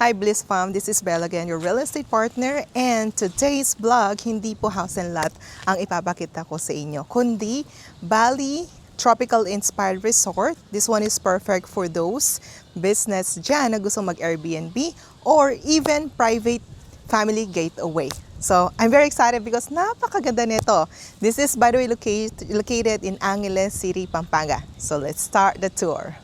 Hi Bliss Fam, this is Bella again, your real estate partner, and today's vlog, hindi po house and lot ang ipapakita ko sa inyo, kundi Bali Tropical Inspired Resort. This one is perfect for those business dyan na gusto mag-Airbnb or even private family getaway. So, I'm very excited because napakaganda nito. This is, by the way, located in Angeles City, Pampanga. So, let's start the tour.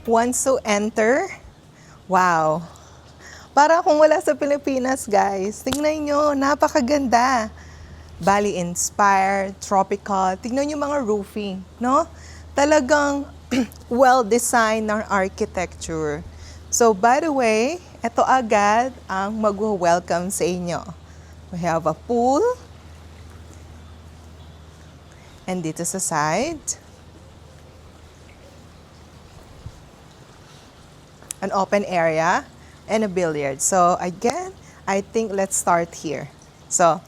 Once you enter, wow! Para kung wala sa Pilipinas, guys. Tingnan nyo, napakaganda. Bali inspired, tropical. Tingnan nyo mga roofing, no? Talagang well-designed ng architecture. So, by the way, ito agad ang mag-welcome sa inyo. We have a pool. And dito sa side, an open area, and a billiard. So again, I think let's start here. So,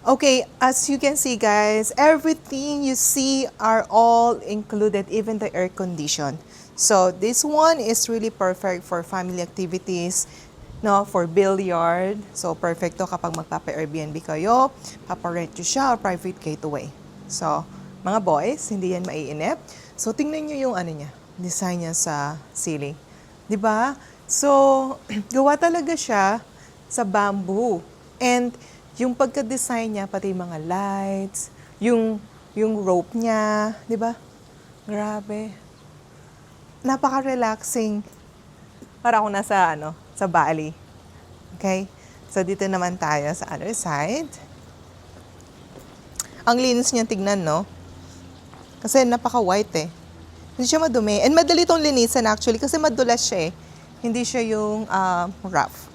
okay, as you can see guys, everything you see are all included, even the air condition. So this one is really perfect for family activities, no, for billiard. So perfect to kapag magpapa-Airbnb kayo, papa-rent nyo siya, or private getaway. So, mga boys, hindi yan maiinip. So tingnan nyo yung ano niya, design niya sa ceiling. 'Di ba? So, gawa talaga siya sa bamboo. And yung pagka-design niya, pati mga lights, yung rope niya, 'di ba? Grabe. Napaka-relaxing. Para ako nasa sa Bali. Okay? So dito naman tayo sa other side. Ang linis niya tignan, no? Kasi napaka-white eh. Hindi siya madumi. And madali itong linisan actually kasi madulas siya eh. Hindi siya yung rough.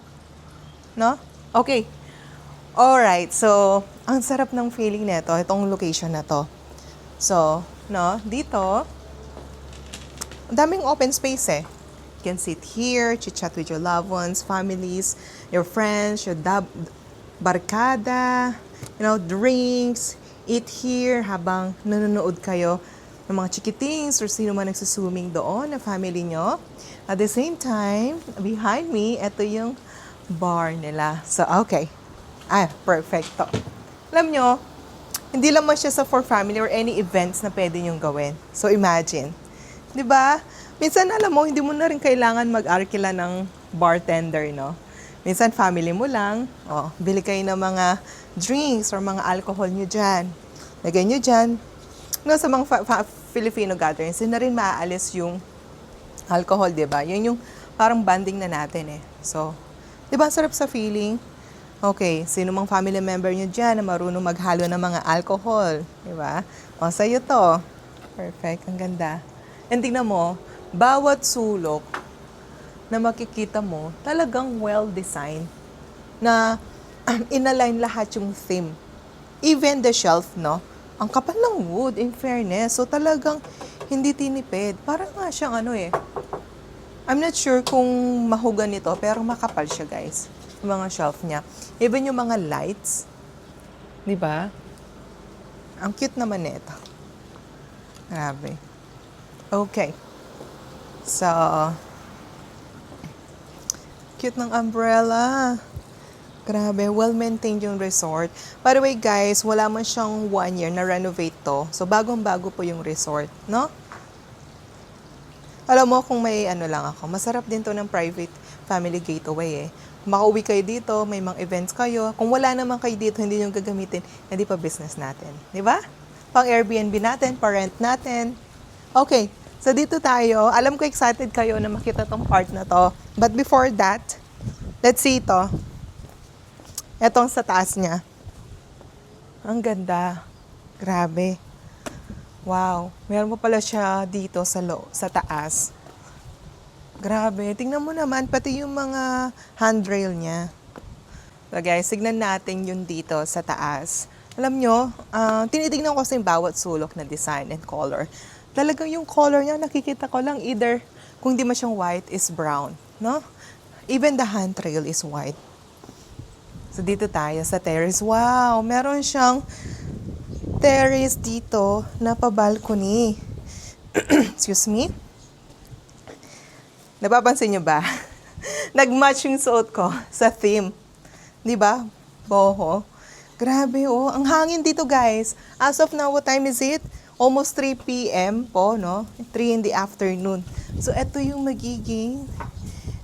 No? Okay. Alright. So, ang sarap ng feeling nito, itong location na to. So, no, dito, ang daming open space eh. You can sit here, chit-chat with your loved ones, families, your friends, your barkada, drinks, eat here habang nanonood kayo ng mga chikitings or sino man nagsusuming doon na family nyo. At the same time, behind me, ito yung bar nila. So, okay. Perfecto. Alam nyo, hindi lang siya sa for family or any events na pwede nyong gawin. So, imagine. 'Di ba? Minsan, alam mo, hindi mo na rin kailangan mag-arkila ng bartender, no? Minsan, family mo lang. Bili kayo ng mga drinks or mga alcohol nyo dyan. Lagay nyo dyan. No, sa mga Filipino gatherings, na rin maaalis yung alcohol, di ba? Yun yung parang banding na natin eh. So, di ba, sarap sa feeling? Okay, sino mang family member nyo dyan na marunong maghalo ng mga alcohol, di ba? Sa'yo to. Perfect, ang ganda. And tingnan mo, bawat sulok na makikita mo, talagang well-designed na inalign lahat yung theme. Even the shelf, no? Ang kapal ng wood, in fairness. So talagang hindi tinipid. Parang nga siyang I'm not sure kung mahugan nito, pero makapal siya, guys. yung mga shelf niya. Even yung mga lights. Di ba? Ang cute naman nito. Grabe. Okay. So, cute ng umbrella. Grabe, well-maintained yung resort. By the way guys, wala man siyang 1 year na renovate to. So, bagong-bago po yung resort, no? Alam mo, kung may ano lang ako, masarap din to ng private family getaway eh. Makauwi kayo dito, may mga events kayo. Kung wala naman kayo dito, hindi nyo gagamitin, hindi pa business natin. Di ba? Pang Airbnb natin, pa rent natin. Okay, so dito tayo. Alam ko excited kayo na makita tong part na to. But before that, let's see ito. Etong sa taas niya. Ang ganda. Grabe. Wow. Meron pa pala siya dito sa taas. Grabe. Tingnan mo naman, pati yung mga handrail niya. So guys, tignan natin yung dito sa taas. Alam nyo, tinitignan ko sa yung bawat sulok na design and color. Talagang yung color niya, nakikita ko lang either, kung di masyang white, is brown. No? Even the handrail is white. So, dito tayo sa terrace. Wow! Meron siyang terrace dito na pa-balcony. Excuse me. Napapansin nyo ba? Nag-match yung suot ko sa theme. Di ba? Boho. Grabe, oh. Ang hangin dito, guys. As of now, what time is it? Almost 3 p.m. po, no? 3 in the afternoon. So, ito yung magiging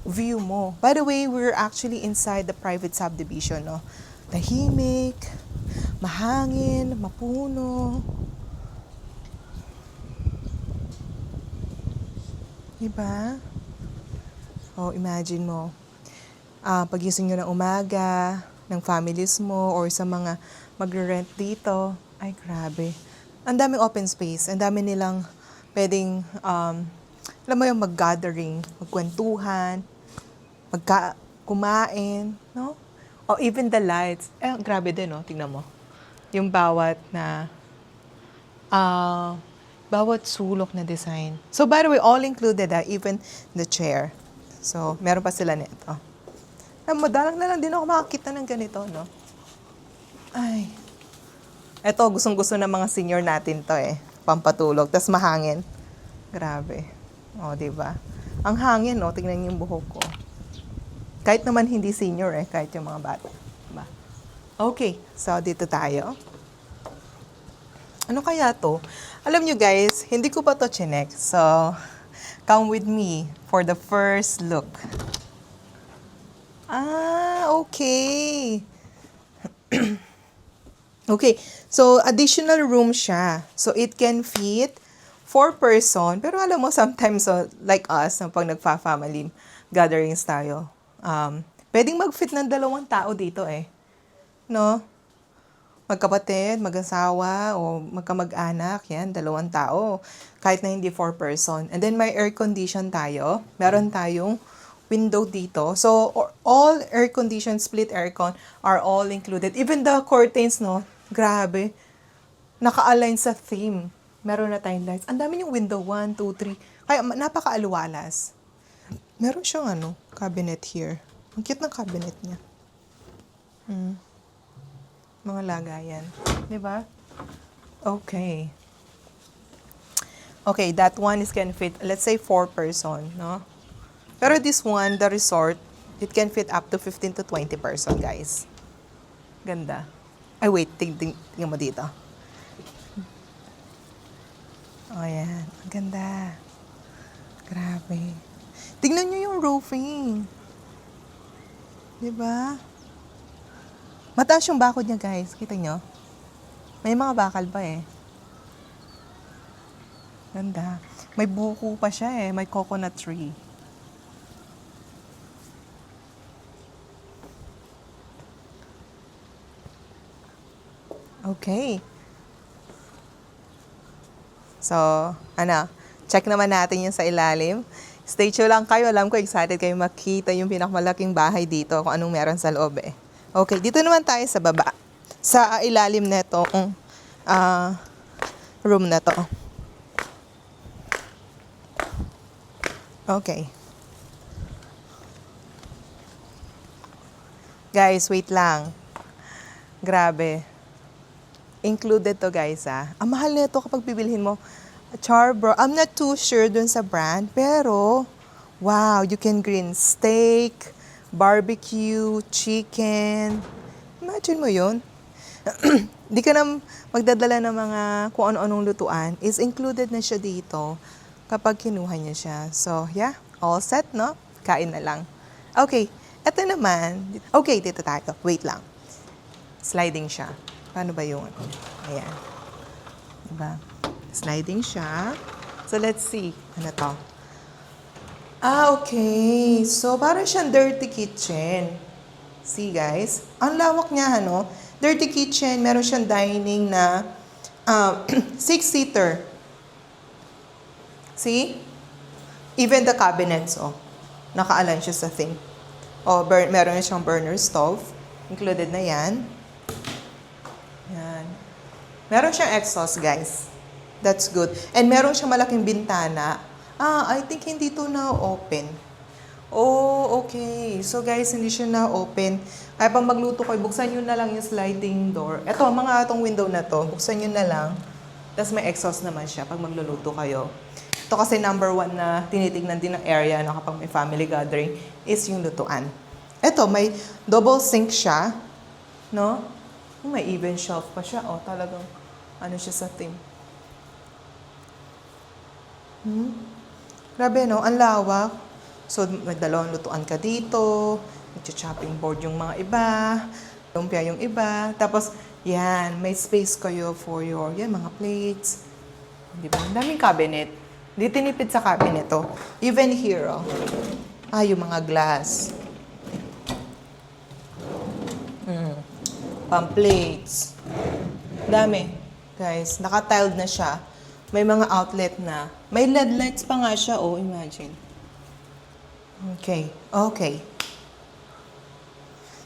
view mo. By the way, we're actually inside the private subdivision, no? Tahimik, mahangin, mapuno. Diba? Oh, imagine mo. Pagising nyo ng umaga, ng families mo, or sa mga magre-rent dito. Ay, grabe. Ang daming open space. Ang dami nilang pwedeng, alam mo yung mag-gathering, magkwentuhan, kumain, no? O even the lights. Grabe din, no? Tingnan mo. Yung bawat sulok na design. So, by the way, all included, even the chair. So, meron pa sila nito. Madalang na lang din ako makakita ng ganito, no? Ay. Eto, gustong-gusto ng mga senior natin to eh. Pampatulog. Tas mahangin. Grabe. O, diba? Ang hangin, no? Tingnan yung buhok ko. Kahit naman hindi senior eh. Kahit yung mga bata. Diba? Okay. So, dito tayo. Ano kaya to? Alam nyo guys, hindi ko pa to chinek. So, come with me for the first look. Okay. Okay. So, additional room siya. So, it can fit 4 person. Pero alam mo, sometimes, like us, pag nagfa-family gatherings tayo, pwedeng mag-fit ng 2 tao dito eh. No? Magkapatid, mag-asawa, o magkamag-anak, yan, 2 tao. Kahit na hindi 4 person. And then may air condition tayo. Meron tayong window dito. So, all air condition, split aircon are all included. Even the curtains, no? Grabe. Naka-align sa theme. Meron na tayong lights. Ang dami yung window, 1, 2, 3. Kaya napaka-aluwalas. Meron siyang cabinet here. Ang cute ng cabinet niya. Mga lagayan. Diba? Okay. Okay, that one is can fit, let's say 4 person, no? Pero this one, the resort, it can fit up to 15 to 20 person, guys. Ganda. Ay, wait, tingnan mo dito. Oh, yan. Ang ganda. Grabe. Tingnan nyo yung roofing. Diba? Mataas yung bakod niya, guys. Kita nyo? May mga bakal pa eh. Ganda. May buko pa siya eh. May coconut tree. Okay. So, check naman natin yung sa ilalim. Stay tuned lang kayo. Alam ko excited kayo makita yung pinakamalaking bahay dito kung anong meron sa loob eh. Okay, dito naman tayo sa baba. Sa ilalim na itong room na to. Okay. Guys, wait lang. Grabe. Included to guys Ang mahal nito kapag bibilhin mo. Charbroil. I'm not too sure dun sa brand, pero wow, you can green steak, barbecue, chicken. Imagine mo yun. Di ka na magdadala ng mga kung ano-anong lutuan. Is included na siya dito kapag kinuha niya siya. So, yeah, all set, no? Kain na lang. Okay, eto naman. Okay, dito tayo. Wait lang. Sliding siya. Paano ba yung ano? Ayan. Diba? Sliding siya. So, let's see. Ano to? Okay. So, parang siyang dirty kitchen. See, guys? Ang lawak niya, ano? Dirty kitchen. Meron siyang dining na 6-seater. See? Even the cabinets, oh. Naka-align siya sa thing. Oh, meron siyang burner stove. Included na yan. Yan. Meron siyang exhaust, guys. That's good. And meron siyang malaking bintana. I think hindi to na-open. Oh, okay. So, guys, hindi siya na-open. Kaya pag magluto kayo, buksan nyo na lang yung sliding door. Ito, mga itong window na to, buksan nyo na lang. Tapos may exhaust naman siya pag magluluto kayo. Ito kasi number 1 na tinitignan din ng area no, kapag may family gathering is yung lutuan. Ito, may double sink siya. No? May even shelf pa siya. Oh, talagang ano siya sa theme. Grabe, no? Ang lawak. So, may dalawang lutuan ka dito. May chopping board yung mga iba. Lumpia yung iba. Tapos, yan, may space kayo for your, yan, mga plates. Di ba? Ang daming cabinet. Hindi tinipid sa cabinet, oh. Even here, oh. Yung mga glass. Plates. Dami. Guys, naka-tiled na siya. May mga outlet na. May LED lights pa nga siya, oh, imagine. Okay. Okay.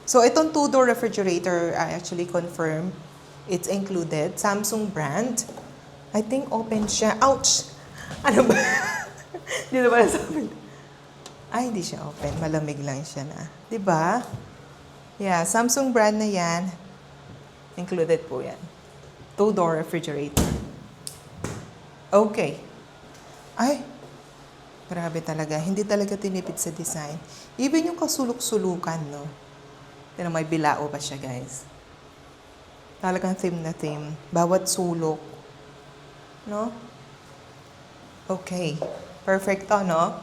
So, itong 2-door refrigerator, I actually confirm it's included. Samsung brand. I think open siya. Ouch! Ano ba? Dito ba nasabi? Ay, hindi siya open. Malamig lang siya na. Diba? Yeah, Samsung brand na yan. Included po yan. 2-door refrigerator. Okay. Ay, grabe talaga. Hindi talaga tinipid sa design. Even yung kasulok-sulukan, no? Pero may bilao pa siya, guys. Talagang theme na theme. Bawat sulok. No? Okay. Perfecto, no?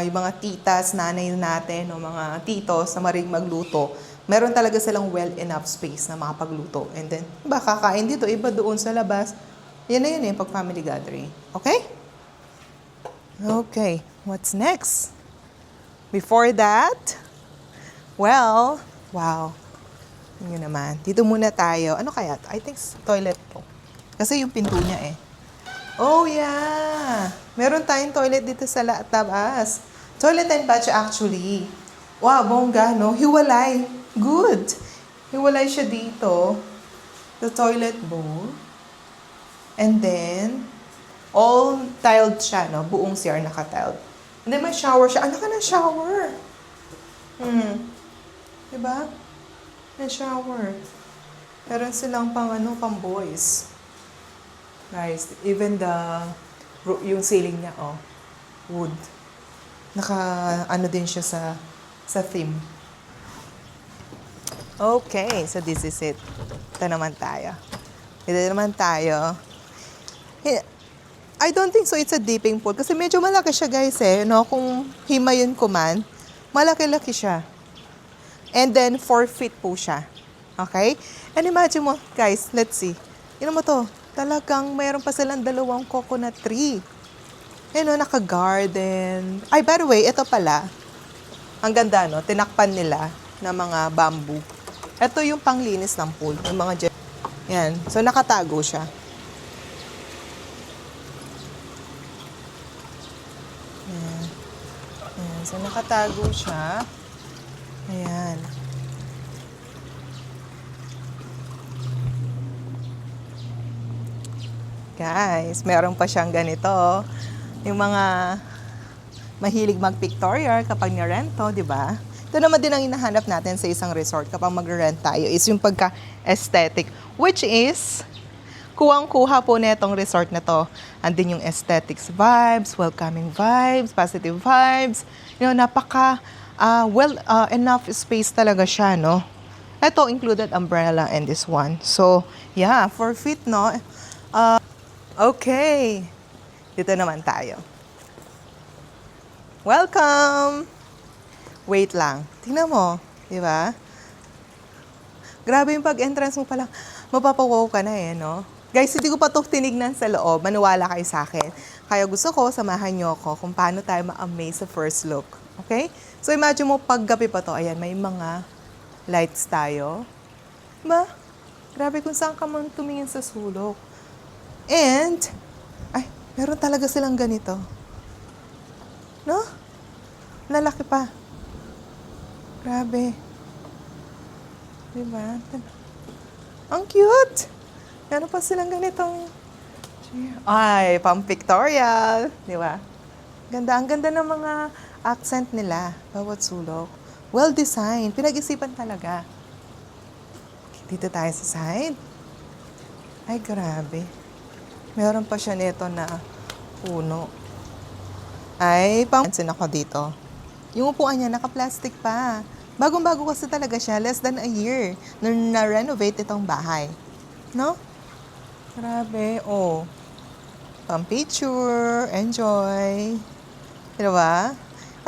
Yung mga titas, nanay natin, o mga titos na maring magluto, meron talaga silang well enough space na makapagluto. And then, iba kakain dito, iba doon sa labas. Yan na yun pag family gathering. Okay? Okay. What's next? Before that, well, wow. Yun naman. Dito muna tayo. Ano kaya? I think toilet po. Kasi yung pinto niya Oh, yeah. Meron tayong toilet dito sa taas. Toilet and batch actually. Wow, bongga, no? Hiwalay. Good. Hiwalay siya dito. The toilet bowl. And then, all tiled siya, no? Buong CR naka-tiled. And then may shower siya. Ano ka ng shower? Diba? May shower. Meron silang pang boys. Guys, even yung ceiling niya, wood. Din siya sa theme. Okay, so this is it. Ito naman tayo. I don't think so it's a dipping pool. Kasi medyo malaki siya, guys, no? Kung himayin ko man, malaki-laki siya. And then, 4 feet po siya. Okay? And imagine mo, guys, let's see. Yun mo to. Talagang mayroon pa silang 2 coconut tree. Naka-garden. Ay, by the way, ito pala. Ang ganda, no? Tinakpan nila ng mga bamboo. Ito yung panglinis ng pool. Yung mga yan. So, nakatago siya. Yan. Yan. So, nakatago siya. Ayan. Guys, meron pa siyang ganito. Yung mga mahilig mag-pictorial kapag nirento, di ba? Ito naman din ang hinahanap natin sa isang resort kapag mag-rent tayo is yung pagka-aesthetic, which is kuwang-kuha po na itong resort na to. Andin yung aesthetics vibes, welcoming vibes, positive vibes. You know, napaka enough space talaga siya, no? Ito included umbrella and this one. So, yeah, for fit, no? Okay. Dito naman tayo. Welcome! Wait lang. Tingnan mo, di ba? Grabe yung pag-entrance mo pala. Mapapawaw ka na eh, no? Guys, hindi ko pa ito tinignan sa loob. Maniwala kayo sa akin. Kaya gusto ko, samahan nyo ako kung paano tayo ma-amaze sa first look. Okay? So imagine mo, paggabi pa to, ayan, may mga lights tayo. Ba? Grabe kung saan ka man tumingin sa sulok. And, ay, meron talaga silang ganito. No? Lalaki pa. Grabe. Diba? Ang cute! Meron pa silang ganitong chair. Ay, pang pictorial. Diba? Ganda. Ang ganda ng mga accent nila. Bawat sulok. Well-designed. Pinag-isipan talaga. Dito tayo sa side. Ay, grabe. Meron pa siya nito na puno. Ay, pansin ako dito. Yung upuan niya, naka-plastic pa. Bagong-bago kasi talaga siya. Less than a year na renovate itong bahay. No? Grabe. Oh. Pang-picture. Enjoy. Diba?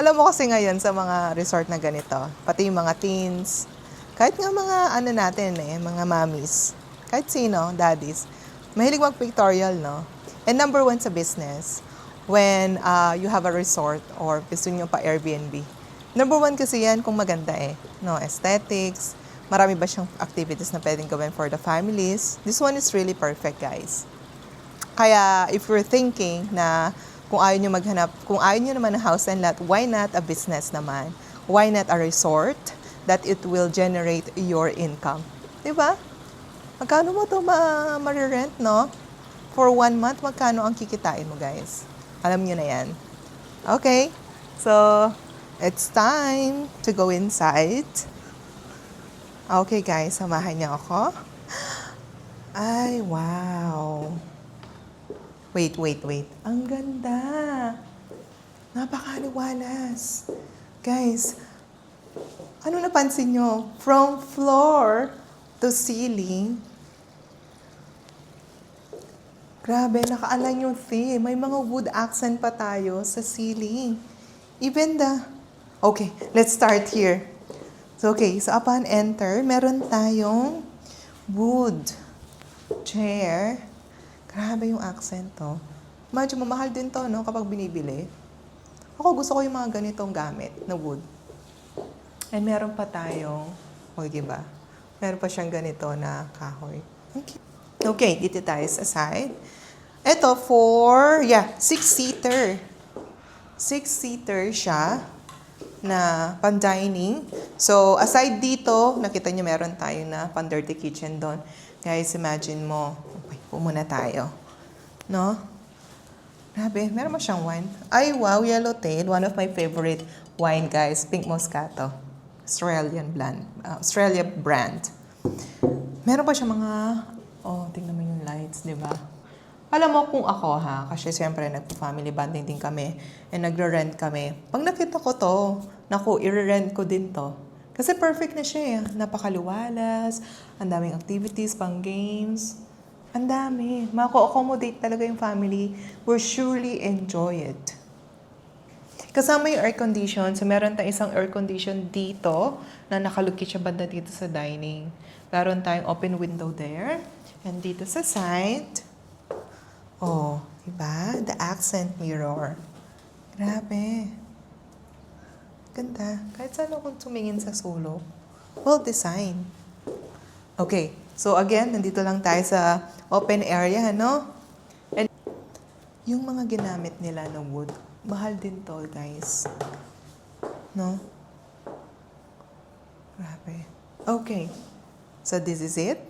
Alam mo kasi ngayon sa mga resort na ganito, pati yung mga teens, kahit nga mga ano natin mga mommies, kahit sino, daddies, mahilig mag-pictorial, no? And number one sa business, when you have a resort or gusto nyo pa Airbnb. Number one kasi yan kung maganda no? Aesthetics, marami ba siyang activities na pwedeng gawin for the families. This one is really perfect, guys. Kaya if you're thinking na kung ayaw nyo maghanap, kung ayaw nyo naman ng house and lot, why not a business naman? Why not a resort that it will generate your income? Diba? Magkano mo ito ma-rent, no? For 1 month, magkano ang kikitain mo, guys? Alam nyo na yan. Okay, so it's time to go inside. Okay, guys, samahan niyo ako. Ay, wow. Wait. Ang ganda. Napakaliwalas. Guys, ano napansin nyo? From floor to ceiling, grabe, naka-align yung theme. May mga wood accent pa tayo sa ceiling. Even okay, let's start here. So, upon enter, meron tayong wood chair. Grabe yung accent to. Medyo mamahal din to, no, kapag binibili. Ako, gusto ko yung mga ganitong gamit na wood. And meron pa tayong, diba? Meron pa siyang ganito na kahoy. Okay, dito tayo sa side. Ito for, 6-seater. 6-seater siya na pan-dining. So, aside dito, nakita niyo meron tayo na pan-dirty kitchen doon. Guys, imagine mo, muna tayo. No? Grabe, meron mo siyang wine. Ay, wow, Yellowtail. One of my favorite wine, guys. Pink Moscato. Australian brand. Meron pa siya mga, tingnan mo yung lights, di ba? Alam mo kung ako kasi siyempre nagpo-family bonding din kami and nagre-rent kami. Pag nakita ko to, i-rent ko din to. Kasi perfect na siya napakaliwalas, ang daming activities, pang games. Ang dami. Mako-accommodate talaga yung family. Will surely enjoy it. Kasama yung air condition. So, meron tayong isang air condition dito na nakalukit siya banda dito sa dining. Meron tayong open window there. And dito sa side, diba? The accent mirror. Grabe. Ganda. Kahit saan akong tumingin sa sulok. Well designed. Okay. So again, nandito lang tayo sa open area, no? And yung mga ginamit nila na wood, mahal din to, guys. No? Grabe. Okay. So this is it.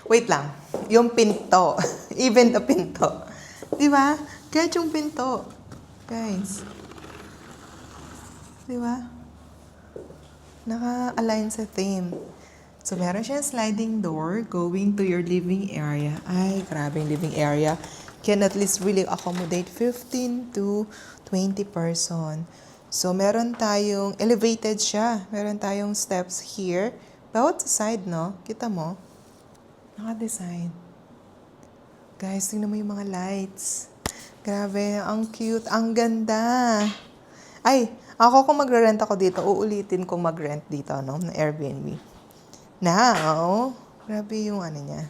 Wait lang. Yung pinto. Even the pinto. Diba? Kahit yung pinto. Guys. Diba? Naka-align sa theme. So, meron siyang sliding door going to your living area. Ay, grabe yung living area. Can at least really accommodate 15 to 20 person. So, meron tayong, elevated siya. Meron tayong steps here. Bawat side, no? Kita mo? Naka-design. Guys, tingnan mo yung mga lights. Grabe, ang cute. Ang ganda. Ay, ako kung magre-rent ako dito, uulitin kong mag-rent dito, no? Na Airbnb. Now, grabe yung ano niya.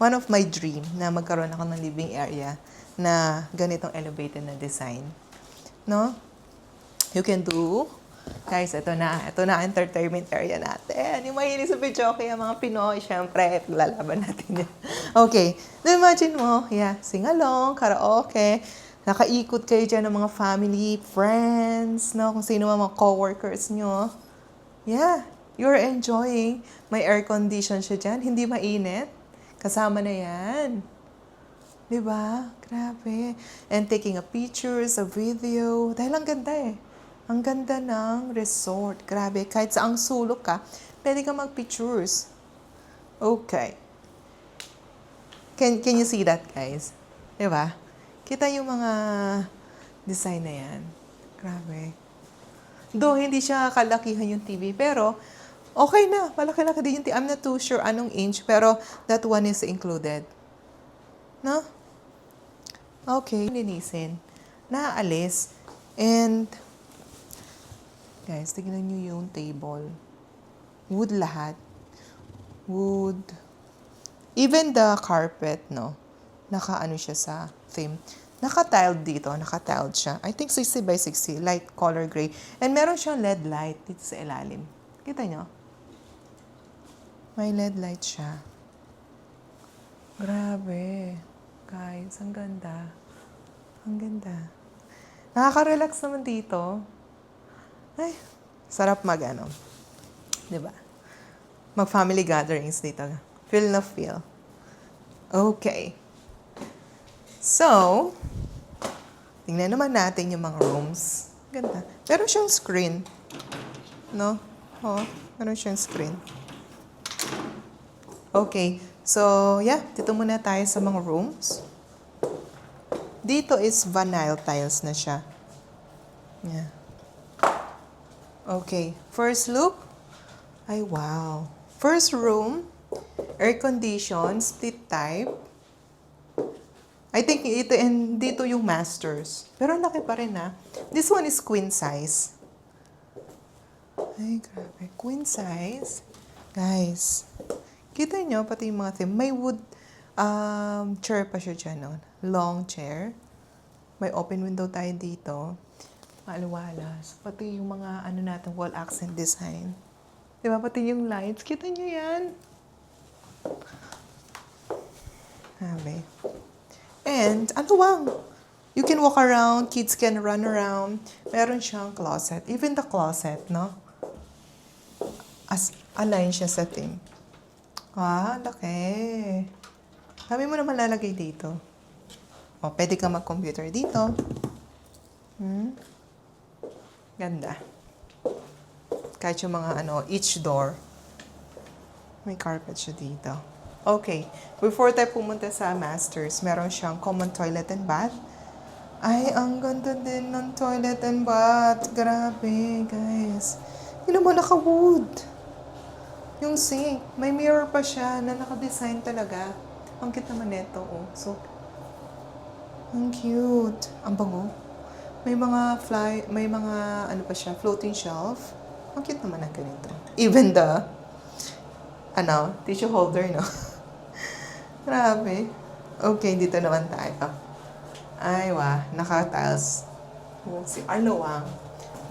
One of my dream na magkaroon ako ng living area na ganitong elevated na design. No? You can do, guys, ito na entertainment area natin. Yung mahilig sa videoke, yung mga Pinoy, syempre, lalaban natin yan. Okay, then imagine mo, yeah, sing-along, karaoke, nakaikot kayo dyan ng mga family, friends, no? Kung sino mga co-workers nyo. Yeah, you're enjoying. May air condition siya dyan. Hindi mainit. Kasama na yan. Diba? Grabe. And taking a pictures, a video. Dahil ang ganda eh. Ang ganda ng resort. Grabe. Kahit saang sulok ka, pwede ka mag-pictures. Okay. Can you see that, guys? Diba? Kita yung mga design na yan. Grabe. Though hindi siya kalakihan yung TV, pero okay na. Malaki-laki din yung TV. I'm not too sure anong inch, pero that one is included. No? Okay. Linisin. Naaalis. And, guys, tignan nyo yung table. Wood lahat. Wood. Even the carpet, no? Naka-ano siya sa theme. Naka-tiled dito. Naka-tiled siya. I think 60 by 60. Light color gray. And meron siyang LED light dito sa ilalim. Kita nyo? May LED light siya. Grabe. Guys, ang ganda. Ang ganda. Nakaka-relax naman dito. Ay, sarap mag-ano. Diba? Mag-family gatherings dito. Feel na feel. Okay. So, tingnan naman natin yung mga rooms. Ganda. Meron siyang screen. No? Oh, meron siyang screen. Okay. So, yeah. Dito muna tayo sa mga rooms. Dito is vinyl tiles na siya. Yeah. Okay. First look. Ay, wow. First room. Air condition. Split type. I think ito and dito yung masters. Pero laki pa rin na. This one is queen size. Ay, grabe. Queen size. Guys, kita nyo pati yung mga theme. May wood chair pa siya dyan. No? Long chair. May open window tayo dito. Maaliwalas. Pati yung mga ano natin, wall accent design. Diba? Pati yung lights. Kita nyo yan. Grabe. And, aluwang. You can walk around, kids can run around. Meron siyang closet. Even the closet, no? As align siya sa theme. Ah, laki. Kami mo naman lalagay dito. O, pwede ka mag-computer dito. Ganda. Kahit yung mga each door. May carpet siya dito. Okay. Before tayo pumunta sa masters, meron siyang common toilet and bath. Ay, ang ganda din ng toilet and bath. Grabe, guys. Yun mo, naka-wood. Yung sink. May mirror pa siya na naka-design talaga. Ang cute naman neto, oh. So, ang cute. Ang bango. May mga pa siya, floating shelf. Ang cute naman ng ganito. Even the, tissue holder, no? Grabe. Okay, dito naman tayo. Ay, naka-tiles. Si Arlowang.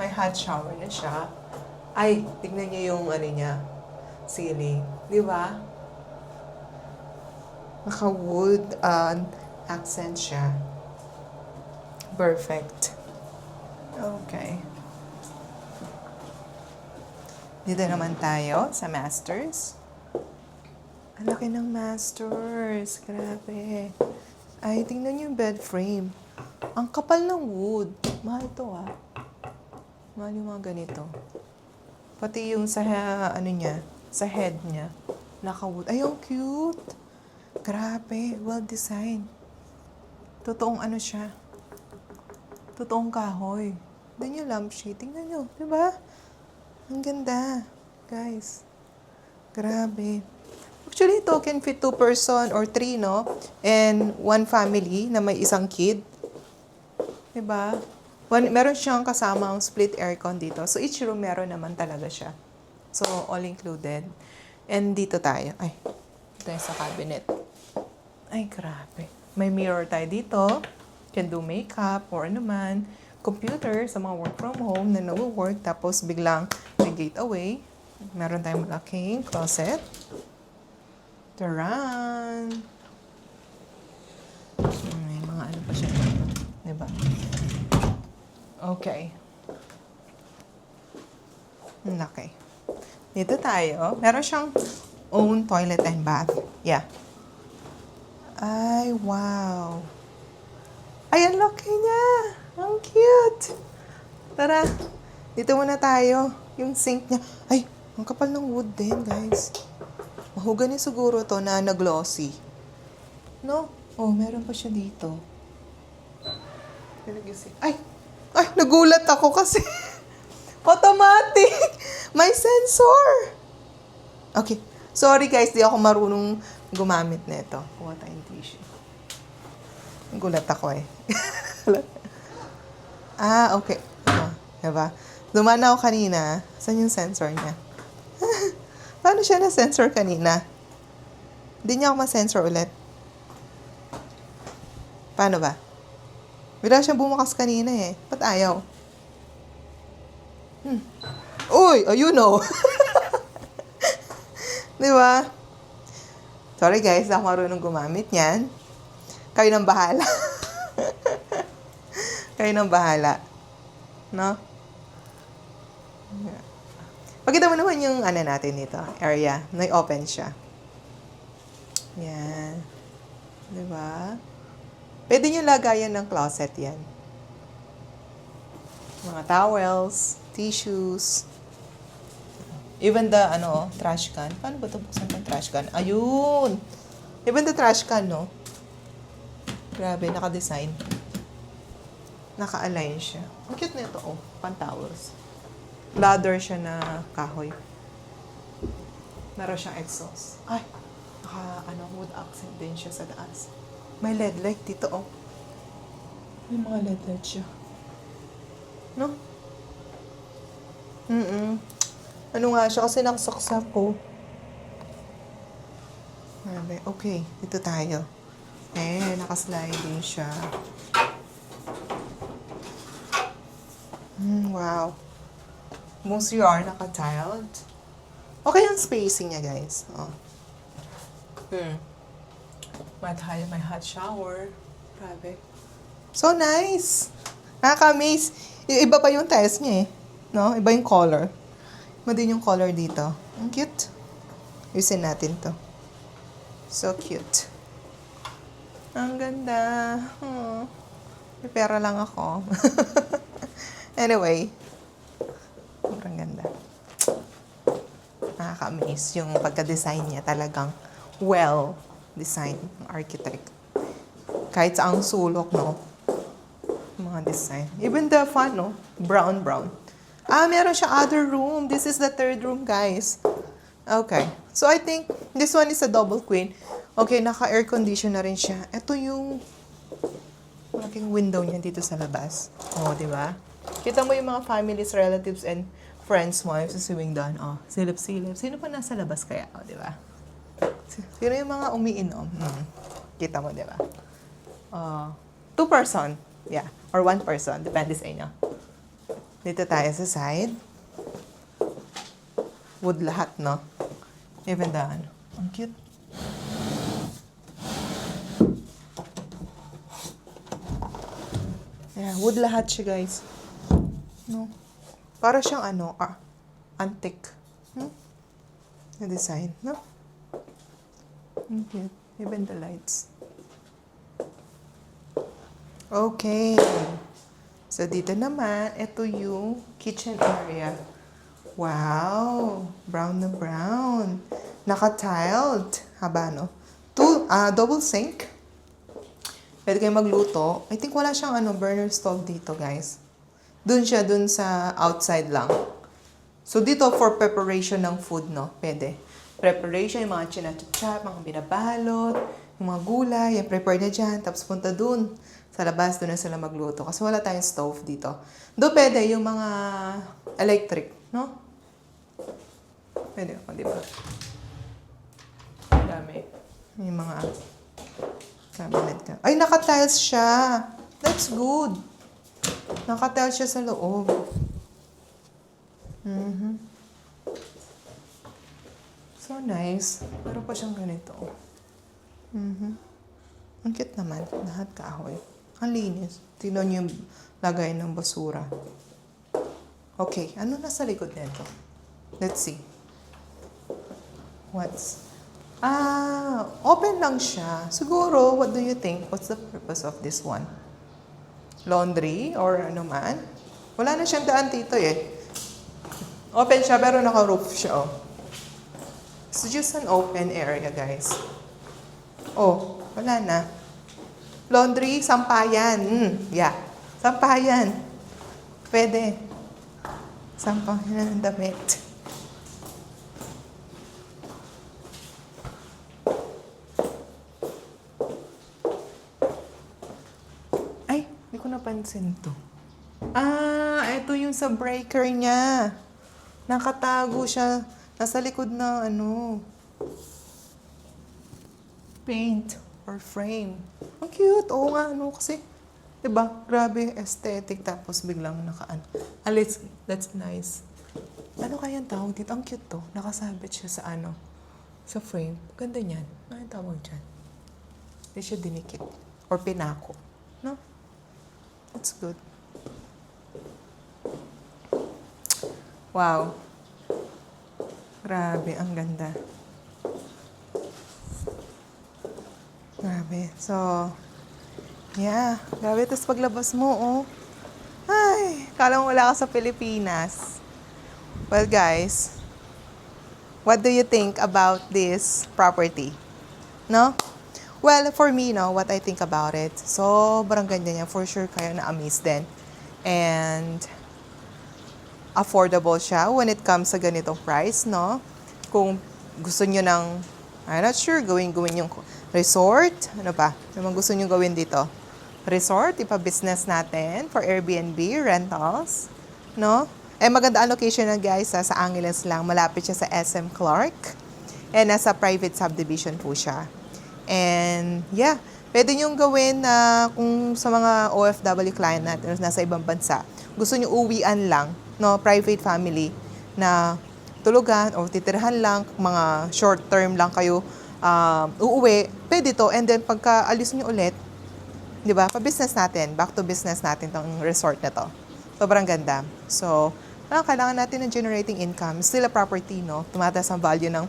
May hot shower na siya. Ay, tignan niyo yung niya. Ceiling. Di ba? Naka-wood accent siya. Perfect. Okay. Dito naman tayo sa masters. Ang laki ng masters. Grabe. Ay, tingnan niyo yung bed frame. Ang kapal ng wood. Mahal to, Mahal yung mga ganito. Pati yung sa, ano niya, sa head niya. Naka-wood. Ay, ang cute! Grabe, well-designed. Totoong ano siya. Totoong kahoy. Then yung lampshade. Tingnan nyo, di ba? Ang ganda. Guys. Grabe. Actually, ito can fit 2 person or 3, no? And 1 family na may isang kid. Diba? Meron siyang kasamang split aircon dito. So, each room meron naman talaga siya. So, all included. And dito tayo. Ay, tayo sa cabinet. Ay, grabe. May mirror tayo dito. Can do makeup or ano man. Computer sa mga work from home na nag-work. Tapos, biglang may gateway. Meron tayong malaking closet. Taran! May mga ano pa siya. Diba? Okay. Ang laki. Dito tayo. Meron siyang own toilet and bath. Yeah. Ay, wow. Ay, ang laki niya. Ang cute. Tara. Dito muna tayo. Yung sink niya. Ay, ang kapal ng wood din, guys. Mahogany siguro to na glossy. No? Oh, meron pa siya dito. Ay! Ay, nagulat ako kasi automatic! May sensor! Okay. Sorry guys, di ako marunong gumamit nito. Kuha tayong tissue. Nagulat ako eh. Okay. Diba? Dumaan ako kanina. Saan yung sensor niya? Paano siya na-sensor kanina? Hindi niya ako ma-sensor ulit. Paano ba? Bigla siyang bumakas kanina eh. Ba't ayaw? Uy! Ayun o! Diba? Sorry guys, ako marunong gumamit yan. Kayo nang bahala. Kayo nang bahala. No? Pakita mo naman yung ano natin dito, area. Nai-open siya. Yan. Diba? Pwede nyo lagayan ng closet yan. Mga towels, tissues, even the, trash can. Paano ba ito buksan ng trash can? Ayun! Even the trash can, no? Grabe, naka-design. Naka-align siya. Ang cute na ito, oh. Pan-towels. Ladder siya na kahoy. Meron siyang exhaust. Ay! Wood accent din siya sa taas. May LED light dito, oh. May mga LED light siya. No? Ano nga siya? Kasi nakasaksak ko. Okay, dito tayo. Nakasliding siya. Wow. Most you are naka-tiled. Okay yung spacing niya, guys. Oh. May hot shower. Grabe. So nice! Nakaka-amaze. Iba pa yung tiles niya eh. No? Iba yung color. Iba din yung color dito. Ang cute. Usin natin to. So cute. Ang ganda. May pera lang ako. Anyway. Sobrang ganda. Nakaka-amaze yung pagka-design niya. Talagang well-designed ng architect. Kahit sa ang sulok, no? Mga design. Even the font, no? Brown. Meron siya other room. This is the 3rd room, guys. Okay. So, I think this one is a double queen. Okay, naka-air condition na rin siya. Ito yung malaking window niya dito sa labas. Oh, di ba? Kita mo yung mga families, relatives, and friends mo yung swimming doon. Oh, silip-silip. Sino pa nasa labas kaya? Oh, di ba? Sino yung mga umiinom? Kita mo, di ba? 2 person. Yeah. Or 1 person. Depende sa inyo. Dito tayo sa side. Wood lahat, no? Even the, ang cute. Yeah, wood lahat siya, guys. No? Para siyang antique. Na design, no? Ang cute. Even the lights. Okay. So, dito naman, ito yung kitchen area. Wow! Brown na brown. Naka-tiled. Haba, no? Double sink. Pwede kayo magluto. I think wala siyang burner stove dito, guys. Dun siya, dun sa outside lang. So, dito for preparation ng food, no? Pwede. Preparation, yung mga chinachap, mga binabalot, yung mga gulay, yung prepare na dyan. Tapos punta dun sa labas, dun na sila magluto. Kasi wala tayong stove dito. Doon pwede yung mga electric, no? Pwede ako, di ba? Dami. Yung mga cabinet ka. Ay, naka-tiles siya. That's good. Naka-tiles siya sa loob. So nice. Meron pa siyang ganito. Ang cute naman. Lahat kahoy. Ang linis. Tignan niyo yung lagay ng basura. Okay. Ano nasa likod nito? Let's see. Open lang siya. Siguro, what do you think? What's the purpose of this one? Laundry or ano man? Wala na siyang daan dito eh. Open siya pero naka-roof siya, oh. It's just an open area, guys. Oh, wala na. Laundry, sampayan. Yeah. Sampayan. Pwede. Sampayan ng damit. Ay, hindi ko napansin to. Ito yung sa breaker niya. Nakatago siya. Nasa likod ng paint or frame. Ang cute. Oo nga, kasi, diba? Grabe, aesthetic. Tapos biglang that's nice. Ano kaya ang tawag dito? Ang cute to. Nakasabit siya sa sa frame. Ganda niyan. Ano yung tawag dyan? Hindi siya dinikit. Or pinako. No? That's good. Wow. Grabe, ang ganda. Grabe. So, yeah. Grabe, tapos paglabas mo, oh. Ay, kala mo wala ka sa Pilipinas. Well, guys, what do you think about this property? No? Well, for me, what I think about it, sobrang ganda niya. For sure, kayo na-amaze din. And affordable siya when it comes sa ganitong price, no? Kung gusto nyo ng, I'm not sure, gawin yung resort. Ano pa? Ano bang gusto nyo gawin dito? Resort, ipa-business natin for Airbnb, rentals, no? Maganda ang location na, guys, sa Angeles lang. Malapit siya sa SM Clark. And nasa private subdivision po siya. And, yeah, pwede nyo gawin na kung sa mga OFW client natin, nasa ibang bansa, gusto nyo uwian lang, no, private family, na tulugan o titirhan lang, mga short term lang kayo uuwi, pwede to. And then, pagka alis nyo ulit, di ba, pa-business natin, back to business natin tong resort na to. Sobrang ganda. So, kailangan natin ng generating income. Still a property, no? Tumataas ang value ng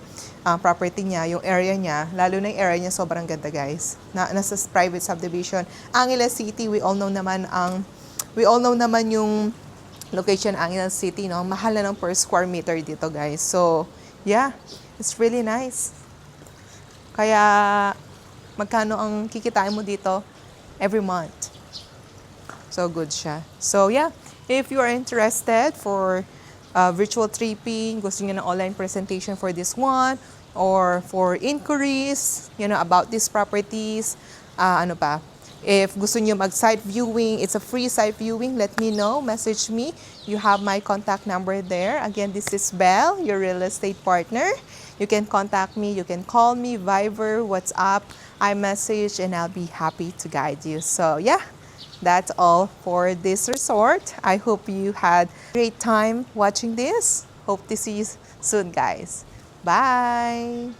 property niya, yung area niya, lalo na yung area niya, sobrang ganda, guys. Nasa private subdivision. Angeles City, we all know naman yung location ng Angeles City, no? Mahal na ng per square meter dito, guys. So, yeah, it's really nice. Kaya, magkano ang kikitain mo dito every month? So, good siya. So, yeah, if you are interested for virtual tripping, gusto niyo ng online presentation for this one, or for inquiries, about these properties, if gusto niyo mag-site viewing, it's a free site viewing, let me know, message me. You have my contact number there. Again, this is Belle, your real estate partner. You can contact me, you can call me, Viber, WhatsApp, iMessage, and I'll be happy to guide you. So, yeah. That's all for this resort. I hope you had a great time watching this. Hope to see you soon, guys. Bye!